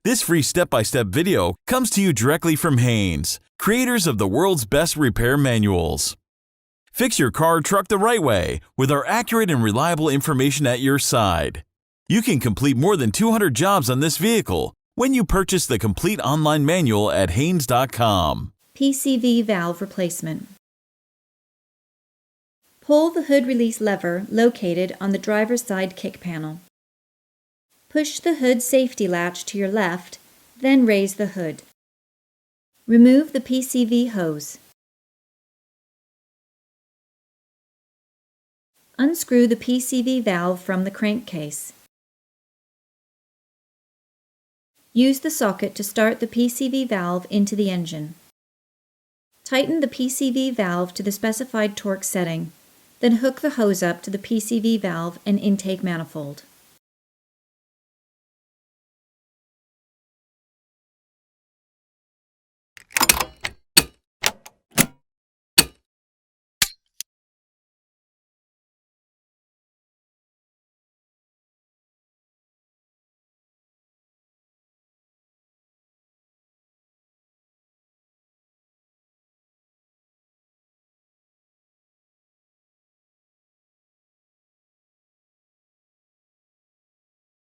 This free step-by-step video comes to you directly from Haynes, creators of the world's best repair manuals. Fix your car or truck the right way with our accurate and reliable information at your side. You can complete more than 200 jobs on this vehicle when you purchase the complete online manual at Haynes.com. PCV valve replacement. Pull the hood release lever located on the driver's side kick panel. Push the hood safety latch to your left, then raise the hood. Remove the PCV hose. Unscrew the PCV valve from the crankcase. Use the socket to start the PCV valve into the engine. Tighten the PCV valve to the specified torque setting, then hook the hose up to the PCV valve and intake manifold.